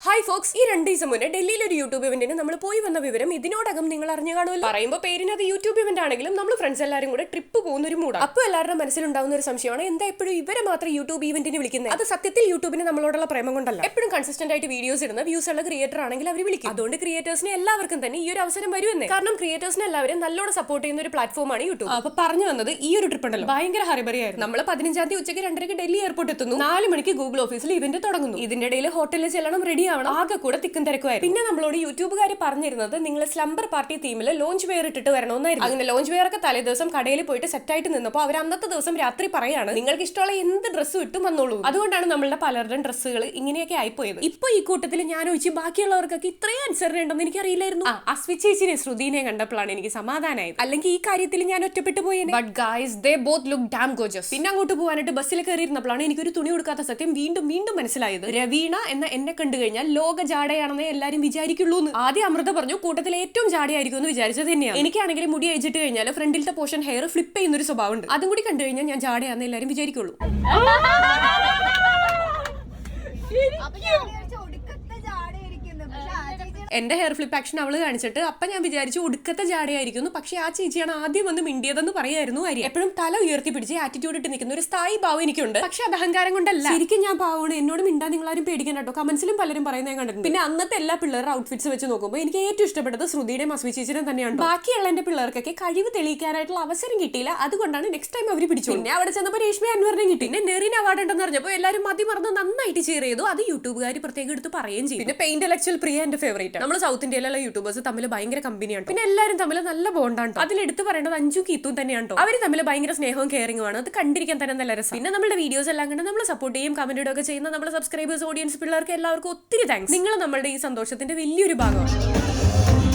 Hi Fox, ഈ 2 ദിവസം മുന്നേ ഡൽഹിയിൽ ഒരു യൂട്യൂബ് ഇവന്റിന് നമ്മൾ പോയി വന്ന വിവരം ഇതിനോടകം നിങ്ങൾ അറിഞ്ഞു കാണുമല്ലോ. പറയുമ്പോൾ പേരിനത് യൂട്യൂബ് ഇവന്റ് ആണെങ്കിലും നമ്മൾ ഫ്രണ്ട്സ് എല്ലാവരും കൂടെ ട്രിപ്പ് പോകുന്ന ഒരു മൂടാണ്. അപ്പോൾ എല്ലാവരുടെ മനസ്സിലുണ്ടാവുന്ന ഒരു സംശയമാണ്, എന്താ എപ്പോഴും ഇവരെ മാത്രം യൂട്യൂബ് ഇവന്റിന് വിളിക്കുന്നത്? അത് സത്യത്തിൽ യൂട്യൂബിന് നമ്മളോടുള്ള പ്രേമം കൊണ്ടല്ല. എപ്പോഴും കൺസിസ്റ്റന്റ് ആയിട്ട് വീഡിയോസ് ഇടുന്ന വ്യൂസ് ഉള്ള ക്രിയേറ്റർ ആണെങ്കിൽ അവർ വിളിക്കും. അതുകൊണ്ട് ക്രിയേറ്റേഴ്സിന് എല്ലാവർക്കും തന്നെ ഈ ഒരു അവസരം വരുമെന്ന്. കാരണം ക്രിയേറ്റേഴ്സിന് എല്ലാവരും നല്ലോണം സപ്പോർട്ട് ചെയ്യുന്ന ഒരു പ്ലാറ്റ്ഫോമാണ് യൂട്യൂബ്. അപ്പൊ പറഞ്ഞു വന്നത്, ഈ ഒരു ട്രിപ്പ് ഉണ്ടല്ലോ ഭയങ്കര ഹറിബറിയായിരുന്നു. നമ്മൾ 15-ാം തീയതി ഉച്ചയ്ക്ക് 2:30 ഡൽഹി എയർപോർട്ട് എത്തുന്നു. 4 മണിക്ക് ഗൂഗിൾ ഓഫീസിൽ ഇവന്റ് തുടങ്ങുന്നു. ഇതിന്റെ ഇടയിൽ ഹോട്ടലിൽ ചെല്ലണം, റെഡി ആവണം, ആകെ കൂടെ തിക്കും തിരക്കുമായിരുന്നു. പിന്നെ നമ്മളോട് യൂട്യൂബുകാർ പറഞ്ഞിരുന്നത് നിങ്ങൾ സ്ലംബർ പാർട്ടി തീമിൽ ലോഞ്ച് വെയർ ഇട്ടിട്ട് വരണമെന്നായിരുന്നു. അങ്ങനെ ലോഞ്ച് വെയർ ഒക്കെ തലേ ദിവസം കടയിൽ പോയിട്ട് സെറ്റ് ആയിട്ട് നിന്നപ്പോൾ അവർ അന്നത്തെ ദിവസം രാത്രി പറയാണ്, നിങ്ങൾക്ക് ഇഷ്ടമുള്ള എന്ത് ഡ്രസ്സ് ഇട്ടും വന്നോളൂ. അതുകൊണ്ടാണ് നമ്മളുടെ പലരുടെയും ഡ്രസ്സുകൾ ഇങ്ങനെയൊക്കെ ആയിപ്പോയത്. ഇപ്പൊ ഈ കൂട്ടത്തിൽ ഞാൻ ഒഴിച്ച് ബാക്കിയുള്ളവർക്കൊക്കെ ഇത്രയും അനുസരണ ഉണ്ടെന്ന് എനിക്ക് അറിയില്ലായിരുന്നു. അസ്വി ചേച്ചിനെ ശ്രുതിനെ കണ്ടപ്പോഴാണ് എനിക്ക് സമാധാനമായത്. അല്ലെങ്കിൽ ഈ കാര്യത്തിൽ ഞാൻ ഒറ്റപ്പെട്ടു പോയേനെ. But guys, they both look dam Gorges. പിന്നെ അങ്ങോട്ട് പോകാനായിട്ട് ബസ്സിൽ കയറിയിരുന്നപ്പോഴാണ് എനിക്കൊരു തുണി കൊടുക്കാത്ത സത്യം വീണ്ടും മനസ്സിലായത്. രവീണ എന്ന എന്നെ കണ്ടു കഴിഞ്ഞാൽ ലോക ജാടയാണെന്ന് എല്ലാരും വിചാരിക്കുള്ളൂ. ആദ്യം അമൃത പറഞ്ഞു കൂട്ടത്തിൽ ഏറ്റവും ജാടയായിരിക്കും എന്ന് വിചാരിച്ചത് തന്നെയാണ്. എനിക്കാണെങ്കിൽ മുടി അയച്ചിട്ട് കഴിഞ്ഞാൽ ഫ്രണ്ടിലത്തെ പോർഷൻ ഹെയർ ഫ്ലിപ്പ് ചെയ്യുന്ന ഒരു സ്വഭാവമുണ്ട്. അതും കൂടി കണ്ടു കഴിഞ്ഞാൽ ഞാൻ ജാടയാന്ന് എല്ലാരും വിചാരിക്കുള്ളൂ. എന്റെ ഹെയർ ഫ്ലിപ്പ് ആക്ഷൻ അവള് കാണിച്ചിട്ട് അപ്പൊ ഞാൻ വിചാരിച്ചു ഒടുക്കത്തെ ജാടയായിരിക്കുന്നു. പക്ഷെ ആ ചേച്ചിയാണ് ആദ്യം വന്ന് മിണ്ടിയതെന്ന് പറയായിരുന്നു ആര്യ. എപ്പോഴും തല ഉയർത്തി പിടിച്ച് ആറ്റിറ്റ്യൂഡ് ഇട്ട് നിൽക്കുന്ന ഒരു സ്ഥായി ഭാവം എനിക്കുണ്ട്. പക്ഷെ അത് അഹങ്കാരം കൊണ്ടല്ല, ശരിക്കും ഞാൻ പാവമാണ്. എന്നോട് മിണ്ടാൻ നിങ്ങളാരും പേടിക്കണം കേട്ടോ. കമന്റ്സിലും പലരും പറയുന്നത് ഞാൻ കണ്ടിട്ടുണ്ട്. പിന്നെ അന്നത്തെ എല്ലാ പിള്ളേരുടെ ഔട്ട്ഫിറ്റ്സ് വെച്ച് നോക്കുമ്പോൾ എനിക്ക് ഏറ്റവും ഇഷ്ടപ്പെട്ടത് ശ്രുതിയുടെയും അസ്വി ചേച്ചിയും തന്നെയാണ്. ബാക്കിയുള്ള എന്റെ പിള്ളേർക്കൊക്കെ കഴിവ് തെളിയിക്കാനായിട്ടുള്ള അവസരം കിട്ടിയില്ല. അതുകൊണ്ടാണ് നെക്സ്റ്റ് ടൈം അവർ പിടിച്ചു. പിന്നെ അവിടെ ചെന്നപ്പോൾ രേഷ്മ അൻവറിനെയും കിട്ടി. പിന്നെ നെറിൻ അവാർഡ് ഉണ്ടെന്ന് പറഞ്ഞപ്പോൾ എല്ലാവരും മതി മറന്ന് നന്നായിട്ട് ഷെയർ ചെയ്തു. അത് യൂട്യൂബുകാർ പ്രത്യേകം എടുത്ത് പറയുകയും ചെയ്യും. പിന്നെ പെയിന്റ് ഇലക്ച്വൽ പ്രിയ എന്റെ ഫേവറേറ്റ്. നമ്മൾ സൗത്ത് ഇന്ത്യയിലുള്ള യൂട്യൂബേഴ്സ് തമ്മിൽ ഭയങ്കര കമ്പനിയാണ്. പിന്നെ എല്ലാവരും തമ്മിൽ നല്ല ബോണ്ടാണ്. അതിലെടുത്ത് പറയേണ്ടത് അഞ്ജു കീത്തും തന്നെയാണ്. അവർ തമ്മിൽ ഭയങ്കര സ്നേഹവും കെയറിംഗും ആണ്. അത് കണ്ടിരിക്കാൻ തന്നെ നല്ല രസം. പിന്നെ നമ്മുടെ വീഡിയോസ് എല്ലാം കണ്ട് നമ്മൾ സപ്പോർട്ട് ചെയ്യും, കമന്റ് ഇടുകയൊക്കെ ചെയ്യുന്ന നമ്മുടെ സബ്സ്ക്രൈബേഴ്സ്, ഓഡിയൻസ്, പിള്ളേർക്ക് എല്ലാവർക്കും ഒത്തിരി താങ്ക്സ്. നിങ്ങൾ നമ്മളുടെ ഈ സന്തോഷത്തിന്റെ വലിയൊരു ഭാഗമാണ്.